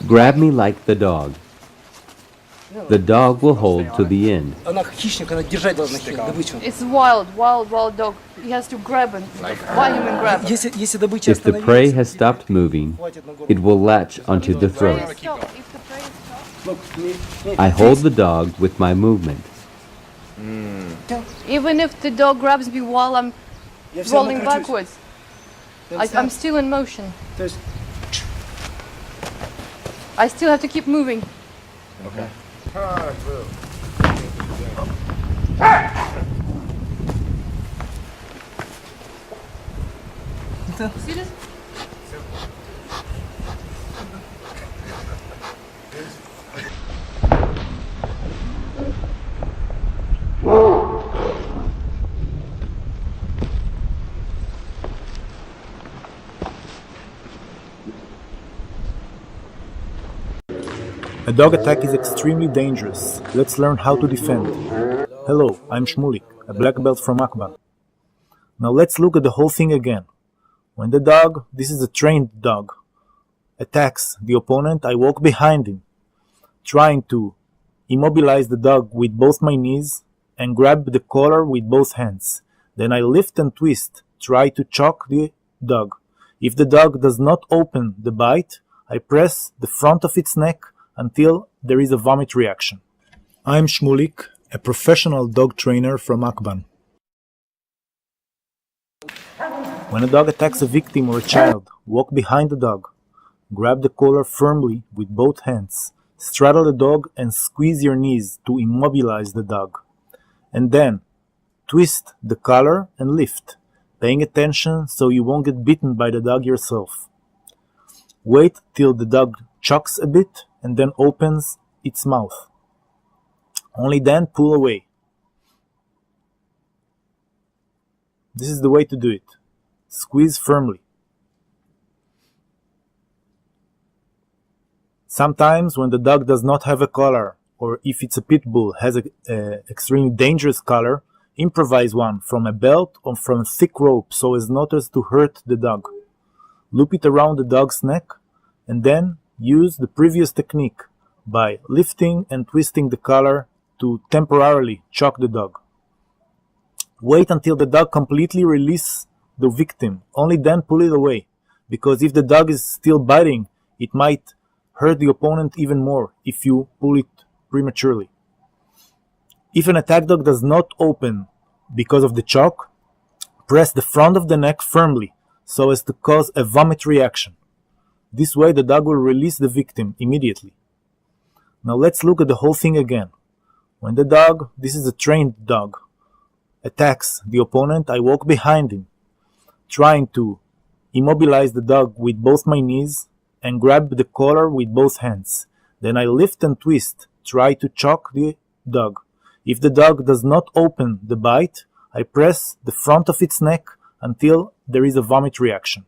Grab me like the dog. The dog will hold to the end. Она хищник, она держать должна добычу. It's wild dog. He has to grab and buy him and grab. Если добыча If the prey остановилась, has stopped moving, хватит на горло. it will latch onto the throat. If the prey stops, Look, I hold the dog with my movement. even if the dog grabs me while I'm Я всё равно rolling кручусь. backwards, Я всё- I'm still in motion. То есть, I still have to keep moving. See this? A dog attack is extremely dangerous. Let's learn how to defend. Hello, I'm Shmulik, a black belt from Akban. Now let's look at the whole thing again. When the dog, this is a trained dog, attacks the opponent, I walk behind him, trying to immobilize the dog with both my knees and grab the collar with both hands. Then I lift and twist, try to choke the dog. If the dog does not open the bite, I press the front of its neck until there is a vomit reaction. I'm Shmulik, a professional dog trainer from Akban. When a dog attacks a victim or a child, walk behind the dog. Grab the collar firmly with both hands. Straddle the dog and squeeze your knees to immobilize the dog. And then, twist the collar and lift, paying attention so you won't get bitten by the dog yourself. Wait till the dog chokes a bit and then opens its mouth. Only then pull away. This is the way to do it. Squeeze firmly. Sometimes when the dog does not have a collar, or if it's a pit bull, has an extremely dangerous collar, improvise one from a belt or from a thick rope so as not as to hurt the dog. Loop it around the dog's neck and then use the previous technique by lifting and twisting the collar to temporarily choke the dog. Wait until the dog completely releases the victim, only then pull it away, because if the dog is still biting, it might hurt the opponent even more if you pull it prematurely. If an attack dog does not open because of the choke, press the front of the neck firmly so as to cause a vomit reaction. This way the dog will release the victim immediately. Now let's look at the whole thing again. When the dog, this is a trained dog, attacks the opponent, I walk behind him, trying to immobilize the dog with both my knees and grab the collar with both hands. Then I lift and twist, try to choke the dog. If the dog does not open the bite, I press the front of its neck until there is a vomit reaction.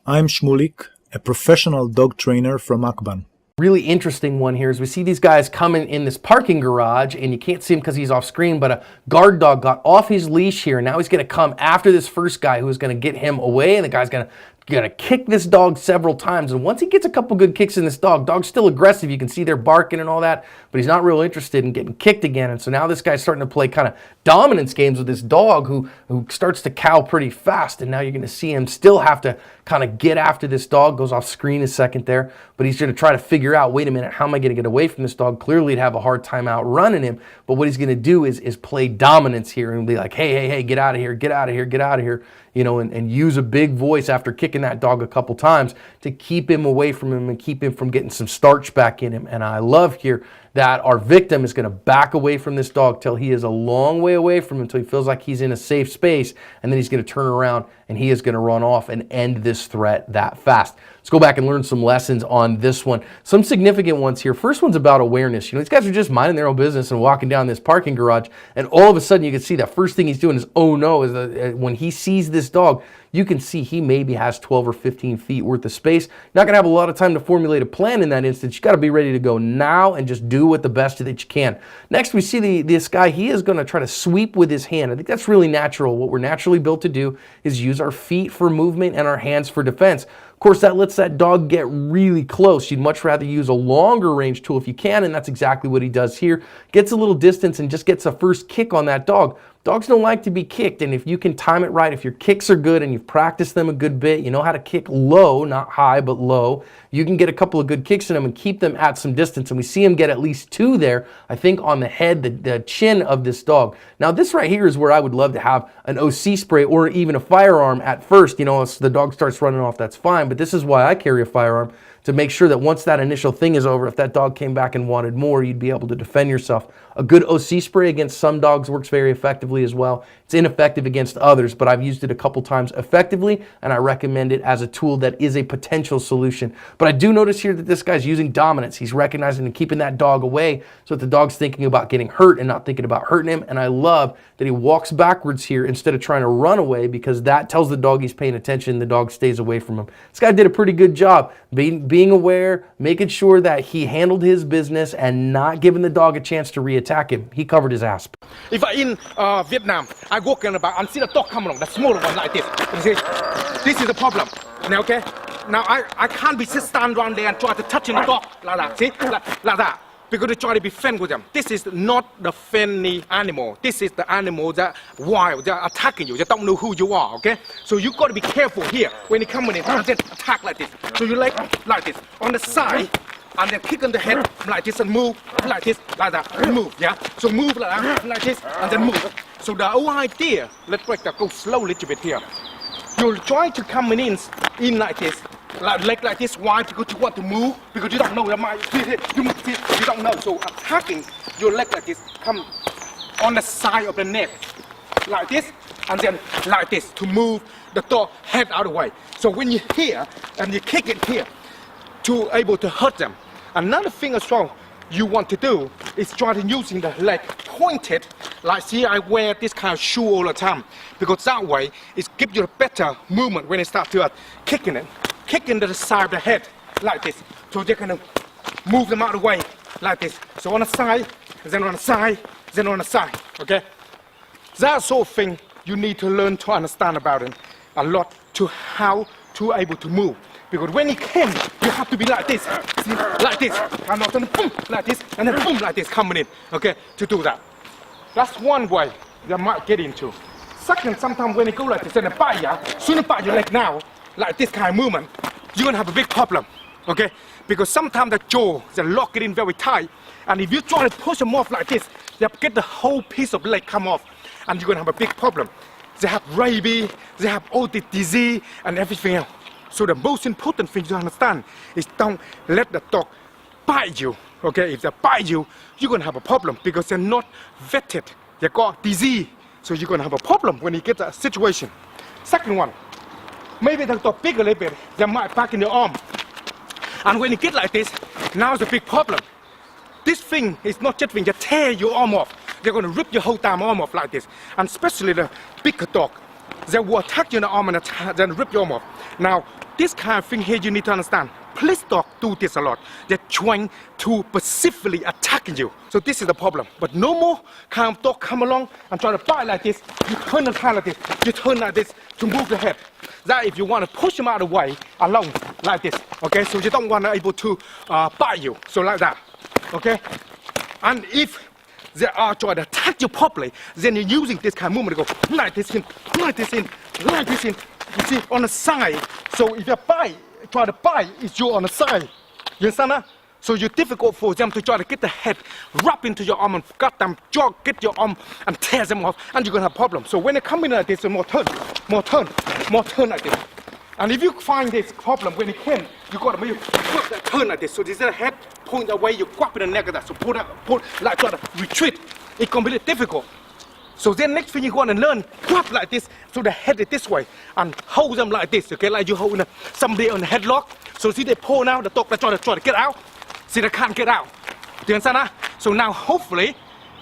I'm Shmulik, a professional dog trainer from Akban. Really interesting one here is we see these guys coming in this parking garage, and you can't see him because he's off screen, but a guard dog got off his leash here. Now he's going to come after this first guy who's going to get him away, and the guy's going to kick this dog several times. And once he gets a couple good kicks in this dog's still aggressive. You can see they're barking and all that, but he's not real interested in getting kicked again. And so now this guy's starting to play kind of dominance games with this dog who starts to cow pretty fast. And now you're going to see him still have to kind of get after this dog. Goes off screen a second there, but he's going to try to figure out, wait a minute, how am I going to get away from this dog? Clearly he'd have a hard time outrunning him, but what he's going to do is play dominance here and be like, hey, get out of here, get out of here, get out of here, and use a big voice after kicking that dog a couple times to keep him away from him and keep him from getting some starch back in him. And I love here that our victim is going to back away from this dog till he is a long way away from him, until he feels like he's in a safe space, and then he's going to turn around and he is going to run off and end this threat that fast. Let's go back and learn some lessons on this one. Some significant ones here. First one's about awareness. These guys are just minding their own business and walking down this parking garage, and all of a sudden you can see that first thing he's doing is, oh no, is that when he sees this dog, you can see he maybe has 12 or 15 feet worth of space. Not going to have a lot of time to formulate a plan in that instance. You got to be ready to go now and just do it the best that you can. Next, we see this guy. He is going to try to sweep with his hand. I think that's really natural. What we're naturally built to do is use our feet for movement and our hands for defense. Of course, that lets that dog get really close. You'd much rather use a longer range tool if you can, and that's exactly what he does here. Gets a little distance and just gets a first kick on that dog. Dogs don't like to be kicked, and if you can time it right, if your kicks are good and you've practiced them a good bit, you know how to kick low, not high, but low, you can get a couple of good kicks in them and keep them at some distance. And we see him get at least 2 there, I think, on the head, the chin of this dog. Now, this right here is where I would love to have an OC spray or even a firearm at first. You know, if the dog starts running off, that's fine, but this is why I carry a firearm, to make sure that once that initial thing is over, if that dog came back and wanted more, you'd be able to defend yourself. A good OC spray against some dogs works very effectively as well. It's ineffective against others, but I've used it a couple times effectively, and I recommend it as a tool that is a potential solution. But I do notice here that this guy's using dominance. He's recognizing and keeping that dog away so that the dog's thinking about getting hurt and not thinking about hurting him. And I love that he walks backwards here instead of trying to run away, because that tells the dog he's paying attention. The dog stays away from him. This guy did a pretty good job being aware, making sure that he handled his business and not giving the dog a chance to reattack him. He covered his ass. If I in Vietnam, I walk in about and see the dog come along, the smaller one like this. You see, this is the problem. Now, okay? Now I can't be just stand around there and try to touch the dog like that. See, like that. Because they try to be friendly with them. This is not the friendly animal. This is the animal that wild. They're attacking you. They don't know who you are. Okay? So you got to be careful here when you come in. Just attack like this. So you like this on the side. And then kick on the head like this and move like this, like that, and move, yeah? So move like that, like this, and then move. So the whole idea, let's break that, go slow a little bit here. You're trying to come in like this, leg like this. Why? Because you want to move, because you don't know, you don't know. So attacking your leg like this, come on the side of the neck, like this, and then like this, to move the dog head out of the way. So when you're here, and you kick it here, to able to hurt them. Another thing as well you want to do is try to using the leg pointed, like see I wear this kind of shoe all the time, because that way it gives you a better movement when you start to kicking to the side of the head like this, so they're gonna move them out of the way like this. So on the side, then on the side, then on the side, okay? That sort of thing you need to learn to understand about it a lot, to how to able to move. Because when he came, you have to be like this, see, like this, and then boom, like this, and then boom, like this, coming in, okay, to do that. That's one way they might get into. Second, sometimes when they go like this, and they bite you, soon as bite your leg now, like this kind of movement, you're gonna have a big problem, okay? Because sometimes the jaw, they lock it in very tight, and if you try to push them off like this, they get the whole piece of leg come off, and you're gonna have a big problem. They have rabies, they have all the disease, and everything else. So the most important thing to understand is don't let the dog bite you, okay? If they bite you, you're gonna have a problem because they're not vetted. They got disease, so you're gonna have a problem when you get that situation. Second one, maybe the dog big a little bit, they might back in your arm. And when you get like this, now it's a big problem. This thing is not just when you tear your arm off, they're gonna rip your whole damn arm off like this. And especially the bigger dog, they will attack you in the arm and then rip your arm off. Now, this kind of thing here you need to understand. Police dogs do this a lot. They're trying to specifically attack you. So this is the problem. But no more kind of dog come along and try to bite like this. You turn the head like this. You turn like this to move the head. That if you want to push them out of the way alone, like this. Okay, so you don't want to able to bite you. So like that. Okay? And if they are trying to attack you properly, then you're using this kind of movement to go like this in, like this in, like this in. You see, on the side. So if you try to bite, it's you on the side. You understand that? So it's difficult for them to try to get the head, wrap into your arm and cut them, get your arm and tear them off, and you're gonna have problems. So when they come in like this, more turn like this. And if you find this problem when it came, you gotta maybe turn like this. So this is the head point away, you grab in the neck of that. So pull like try to retreat. It can be a little difficult. So then next thing you want to learn, grab like this, so the head is this way, and hold them like this, okay, like you hold somebody on the headlock. So see they pull now, the dog they try to get out. See they can't get out. Do you understand that? So now hopefully,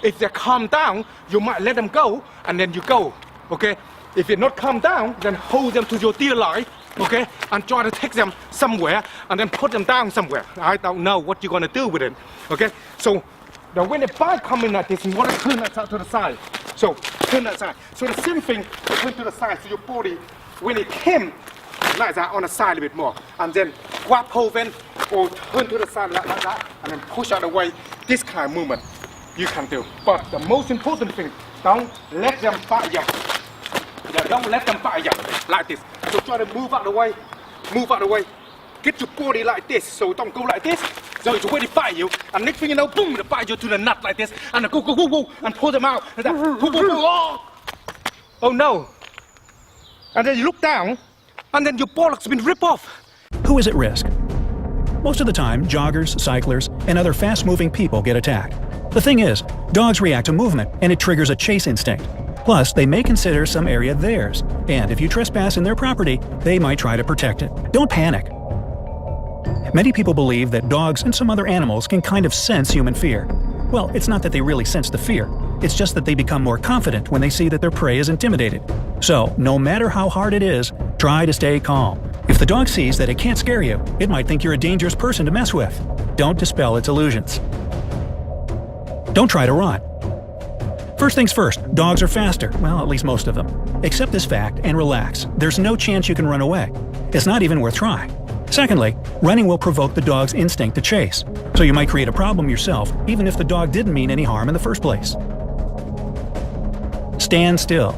if they calm down, you might let them go, and then you go, okay? If they're not calm down, then hold them to your deer line, okay? And try to take them somewhere, and then put them down somewhere. I don't know what you're gonna do with it, okay? So now when the bite come in like this, you want to turn that to the side. So turn that side. So the same thing, went to the side. So your body, when it came, like that on the side a bit more, and then grab hold then, or turn to the side like that, and then push out the way. This kind of movement you can do. But the most important thing, don't let them bite you. Yeah, don't let them bite you like this. So try to move out the way, move out the way. Get your body like this, so don't go like this. So it's already bite you, and next thing you know, boom, they bite you to the nut like this, and then go, and pull them out. And then, oh no. And then you look down, and then your bollock's been ripped off. Who is at risk? Most of the time, joggers, cyclers, and other fast-moving people get attacked. The thing is, dogs react to movement, and it triggers a chase instinct. Plus, they may consider some area theirs, and if you trespass in their property, they might try to protect it. Don't panic. Many people believe that dogs and some other animals can kind of sense human fear. Well, it's not that they really sense the fear. It's just that they become more confident when they see that their prey is intimidated. So, no matter how hard it is, try to stay calm. If the dog sees that it can't scare you, it might think you're a dangerous person to mess with. Don't dispel its illusions. Don't try to run. First things first, dogs are faster, well, at least most of them. Accept this fact and relax. There's no chance you can run away. It's not even worth trying. Secondly, running will provoke the dog's instinct to chase, so you might create a problem yourself, even if the dog didn't mean any harm in the first place. Stand still.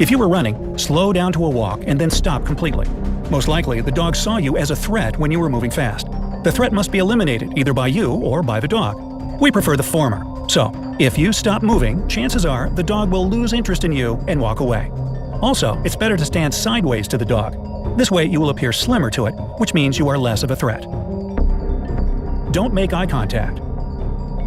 If you were running, slow down to a walk and then stop completely. Most likely, the dog saw you as a threat when you were moving fast. The threat must be eliminated either by you or by the dog. We prefer the former. So, if you stop moving, chances are the dog will lose interest in you and walk away. Also, it's better to stand sideways to the dog. This way you will appear slimmer to it, which means you are less of a threat. Don't make eye contact.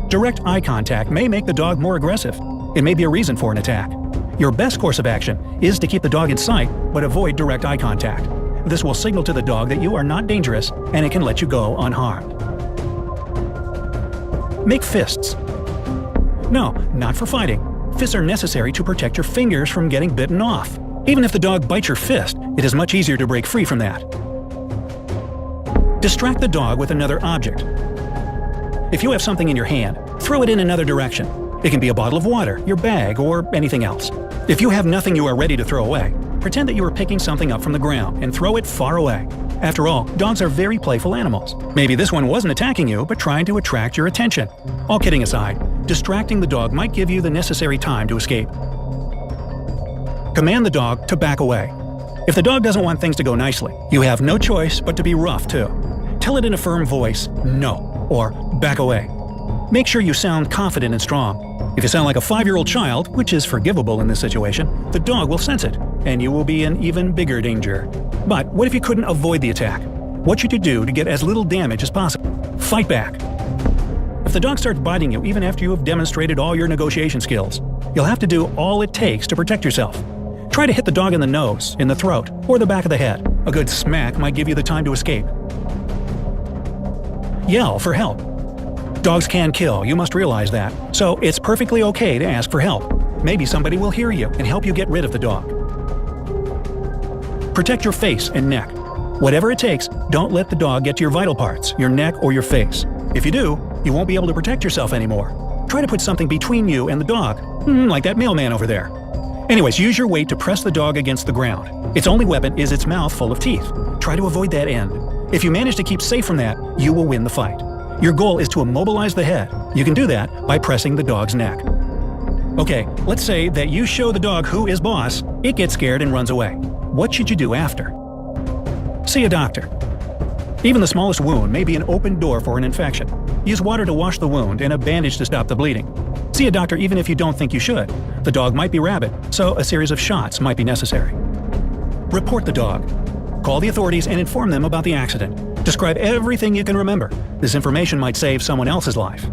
Direct eye contact may make the dog more aggressive. It may be a reason for an attack. Your best course of action is to keep the dog in sight, but avoid direct eye contact. This will signal to the dog that you are not dangerous and it can let you go unharmed. Make fists. No, not for fighting. Fists are necessary to protect your fingers from getting bitten off. Even if the dog bites your fist, it is much easier to break free from that. Distract the dog with another object. If you have something in your hand, throw it in another direction. It can be a bottle of water, your bag, or anything else. If you have nothing you are ready to throw away, pretend that you are picking something up from the ground and throw it far away. After all, dogs are very playful animals. Maybe this one wasn't attacking you, but trying to attract your attention. All kidding aside, distracting the dog might give you the necessary time to escape. Command the dog to back away. If the dog doesn't want things to go nicely, you have no choice but to be rough too. Tell it in a firm voice, no, or back away. Make sure you sound confident and strong. If you sound like a 5-year-old child, which is forgivable in this situation, the dog will sense it, and you will be in even bigger danger. But what if you couldn't avoid the attack? What should you do to get as little damage as possible? Fight back. If the dog starts biting you even after you have demonstrated all your negotiation skills, you'll have to do all it takes to protect yourself. Try to hit the dog in the nose, in the throat, or the back of the head. A good smack might give you the time to escape. Yell for help. Dogs can kill, you must realize that. So it's perfectly okay to ask for help. Maybe somebody will hear you and help you get rid of the dog. Protect your face and neck. Whatever it takes, don't let the dog get to your vital parts, your neck or your face. If you do, you won't be able to protect yourself anymore. Try to put something between you and the dog, like that mailman over there. Anyways, use your weight to press the dog against the ground. Its only weapon is its mouth full of teeth. Try to avoid that end. If you manage to keep safe from that, you will win the fight. Your goal is to immobilize the head. You can do that by pressing the dog's neck. Okay, let's say that you show the dog who is boss, it gets scared and runs away. What should you do after? See a doctor. Even the smallest wound may be an open door for an infection. Use water to wash the wound and a bandage to stop the bleeding. See a doctor even if you don't think you should. The dog might be rabid, so a series of shots might be necessary. Report the dog. Call the authorities and inform them about the accident. Describe everything you can remember. This information might save someone else's life.